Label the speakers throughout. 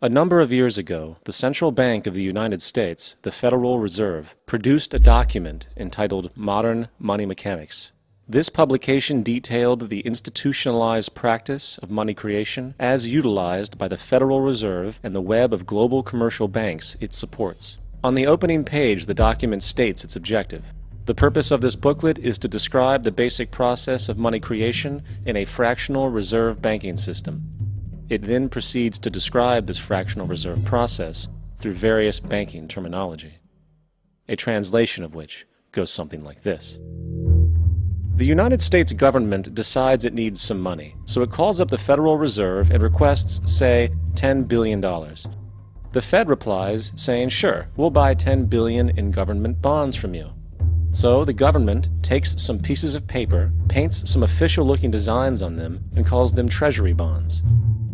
Speaker 1: A number of years ago, the Central Bank of the United States, the Federal Reserve, produced a document entitled Modern Money Mechanics. This publication detailed the institutionalized practice of money creation as utilized by the Federal Reserve and the web of global commercial banks it supports. On the opening page, the document states its objective. The purpose of this booklet is to describe the basic process of money creation in a fractional reserve banking system. It then proceeds to describe this fractional reserve process through various banking terminology, a translation of which goes something like this. The United States government decides it needs some money, so it calls up the Federal Reserve and requests, say, $10 billion. The Fed replies, saying, sure, we'll buy $10 billion in government bonds from you. So the government takes some pieces of paper, paints some official-looking designs on them, and calls them Treasury bonds.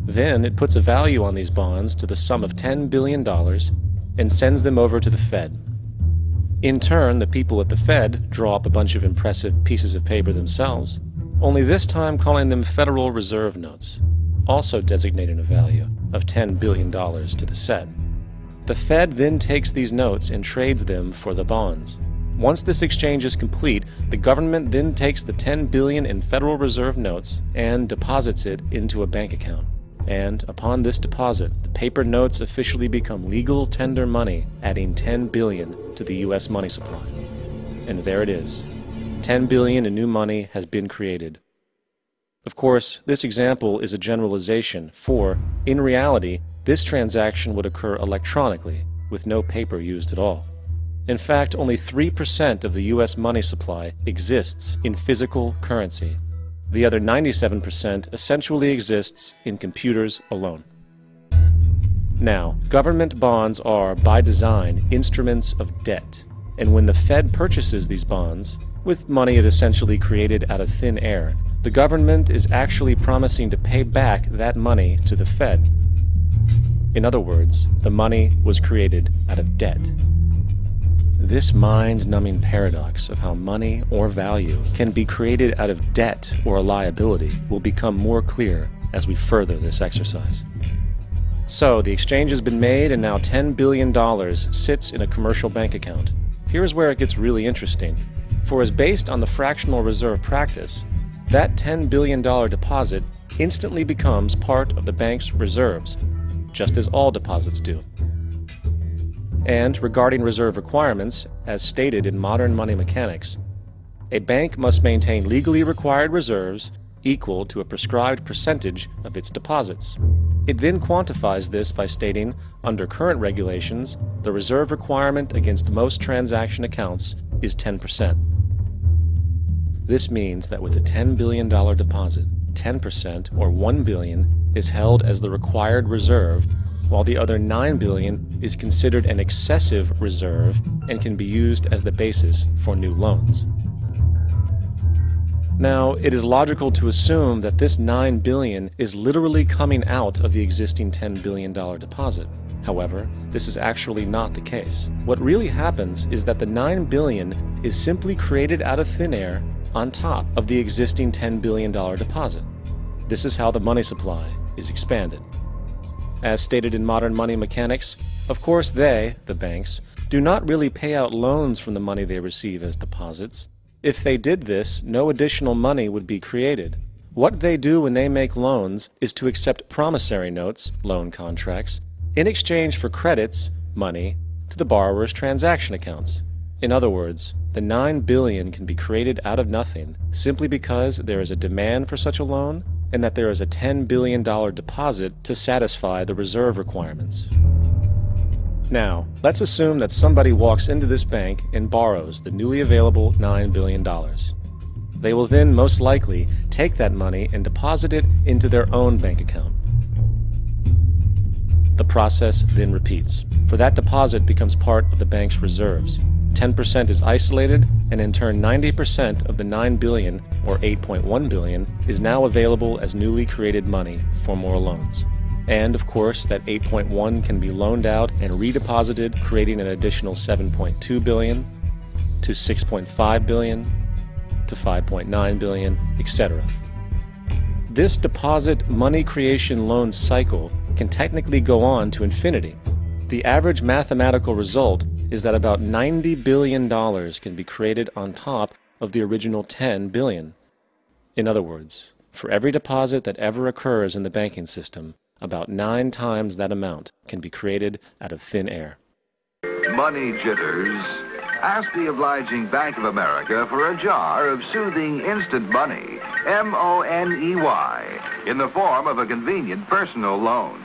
Speaker 1: Then it puts a value on these bonds to the sum of $10 billion and sends them over to the Fed. In turn, the people at the Fed draw up a bunch of impressive pieces of paper themselves, only this time calling them Federal Reserve notes, also designating a value of $10 billion to the set. The Fed then takes these notes and trades them for the bonds. Once this exchange is complete, the government then takes the $10 billion in Federal Reserve notes and deposits it into a bank account. And upon this deposit, the paper notes officially become legal tender money, adding $10 billion to the U.S. money supply. And there it is. $10 billion in new money has been created. Of course, this example is a generalization, for, in reality, this transaction would occur electronically, with no paper used at all. In fact, only 3% of the U.S. money supply exists in physical currency. The other 97% essentially exists in computers alone. Now, government bonds are, by design, instruments of debt, and when the Fed purchases these bonds, with money it essentially created out of thin air, the government is actually promising to pay back that money to the Fed. In other words, the money was created out of debt. This mind-numbing paradox of how money or value can be created out of debt or a liability will become more clear as we further this exercise. So, the exchange has been made and now $10 billion sits in a commercial bank account. Here's where it gets really interesting. For as based on the fractional reserve practice, that $10 billion deposit instantly becomes part of the bank's reserves, just as all deposits do. And regarding reserve requirements, as stated in Modern Money Mechanics, a bank must maintain legally required reserves equal to a prescribed percentage of its deposits. It then quantifies this by stating, under current regulations, the reserve requirement against most transaction accounts is 10%. This means that with a $10 billion deposit, 10% or $1 billion is held as the required reserve, while the other $9 billion is considered an excessive reserve and can be used as the basis for new loans. Now, it is logical to assume that this $9 billion is literally coming out of the existing $10 billion deposit. However, this is actually not the case. What really happens is that the $9 billion is simply created out of thin air on top of the existing $10 billion deposit. This is how the money supply is expanded. As stated in Modern Money Mechanics, of course they, the banks, do not really pay out loans from the money they receive as deposits. If they did this, no additional money would be created. What they do when they make loans is to accept promissory notes, loan contracts, in exchange for credits, money, to the borrower's transaction accounts. In other words, the $9 billion can be created out of nothing simply because there is a demand for such a loan and that there is a $10 billion deposit to satisfy the reserve requirements. Now, let's assume that somebody walks into this bank and borrows the newly available $9 billion. They will then most likely take that money and deposit it into their own bank account. The process then repeats, for that deposit becomes part of the bank's reserves. 10% is isolated, and in turn 90% of the $9 billion, or $8.1 billion, is now available as newly created money for more loans. And of course, that 8.1 can be loaned out and redeposited, creating an additional 7.2 billion, to 6.5 billion, to 5.9 billion, etc. This deposit money creation loan cycle can technically go on to infinity. The average mathematical result is that about $90 billion can be created on top of the original $10 billion. In other words, for every deposit that ever occurs in the banking system, about 9 times that amount can be created out of thin air.
Speaker 2: Money jitters? Ask the obliging Bank of America for a jar of soothing instant money, M-O-N-E-Y, in the form of a convenient personal loan.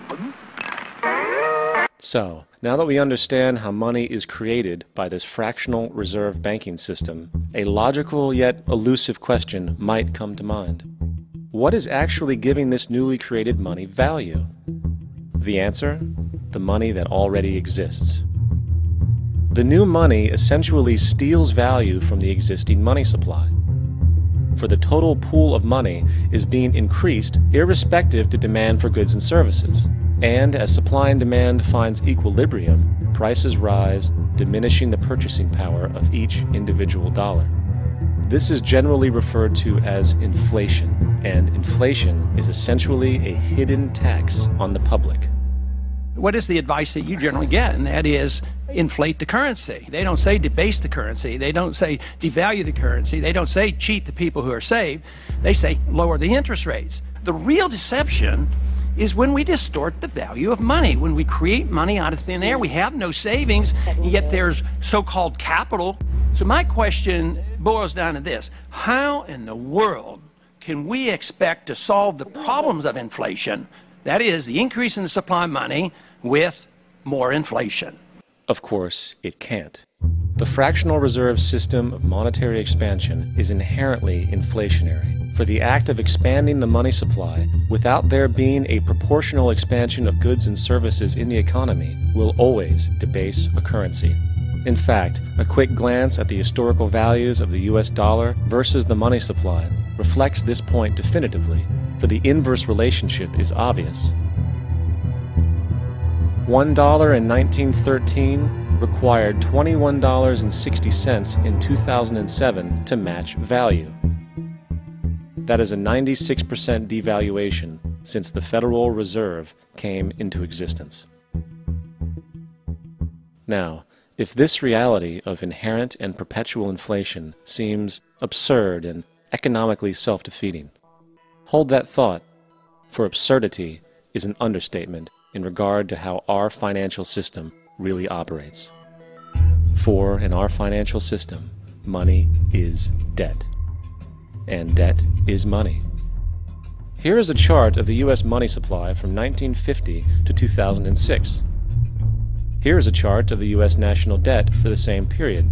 Speaker 1: So, now that we understand how money is created by this fractional reserve banking system, a logical yet elusive question might come to mind. What is actually giving this newly created money value? The answer? The money that already exists. The new money essentially steals value from the existing money supply. For the total pool of money is being increased irrespective to demand for goods and services. And as supply and demand finds equilibrium, prices rise, diminishing the purchasing power of each individual dollar. This is generally referred to as inflation, and inflation is essentially a hidden tax on the public.
Speaker 3: What is the advice that you generally get? And that is inflate the currency. They don't say debase the currency. They don't say devalue the currency. They don't say cheat the people who are saved. They say lower the interest rates. The real deception is when we distort the value of money. When we create money out of thin air, we have no savings, and yet there's so-called capital. So my question boils down to this: how in the world can we expect to solve the problems of inflation, that is, the increase in the supply of money, with more inflation?
Speaker 1: Of course, it can't. The fractional reserve system of monetary expansion is inherently inflationary. For the act of expanding the money supply, without there being a proportional expansion of goods and services in the economy, will always debase a currency. In fact, a quick glance at the historical values of the US dollar versus the money supply reflects this point definitively, for the inverse relationship is obvious. $1 in 1913 required $21.60 in 2007 to match value. That is a 96% devaluation since the Federal Reserve came into existence. Now, if this reality of inherent and perpetual inflation seems absurd and economically self-defeating, hold that thought, for absurdity is an understatement in regard to how our financial system really operates. For in our financial system, money is debt. And debt is money. Here is a chart of the U.S. money supply from 1950 to 2006. Here is a chart of the U.S. national debt for the same period.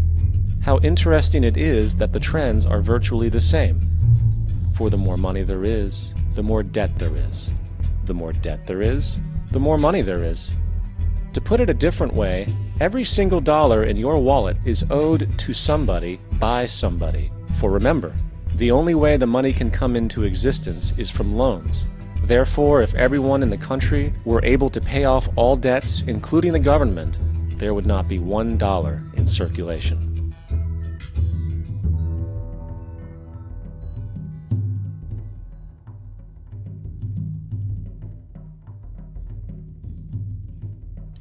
Speaker 1: How interesting it is that the trends are virtually the same. For the more money there is, the more debt there is. The more debt there is, the more money there is. To put it a different way, every single dollar in your wallet is owed to somebody by somebody. For remember, the only way the money can come into existence is from loans. Therefore, if everyone in the country were able to pay off all debts, including the government, there would not be $1 in circulation.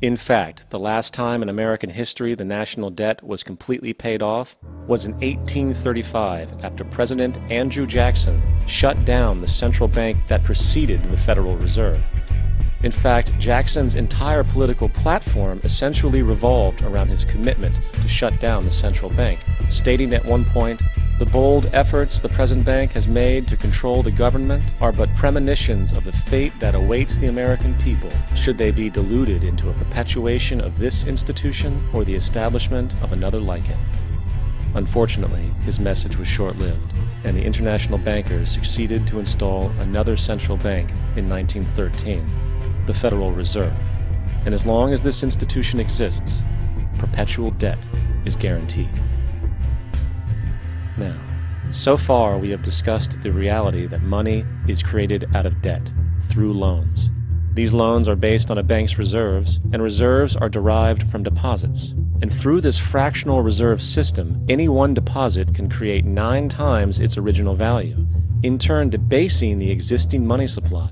Speaker 1: In fact, the last time in American history the national debt was completely paid off was in 1835 after President Andrew Jackson shut down the central bank that preceded the Federal Reserve. In fact, Jackson's entire political platform essentially revolved around his commitment to shut down the central bank, stating at one point, "The bold efforts the present bank has made to control the government are but premonitions of the fate that awaits the American people, should they be deluded into a perpetuation of this institution or the establishment of another like it." Unfortunately, his message was short-lived, and the international bankers succeeded to install another central bank in 1913, the Federal Reserve. And as long as this institution exists, perpetual debt is guaranteed. Now, so far we have discussed the reality that money is created out of debt, through loans. These loans are based on a bank's reserves, and reserves are derived from deposits. And through this fractional reserve system, any one deposit can create 9 times its original value, in turn debasing the existing money supply.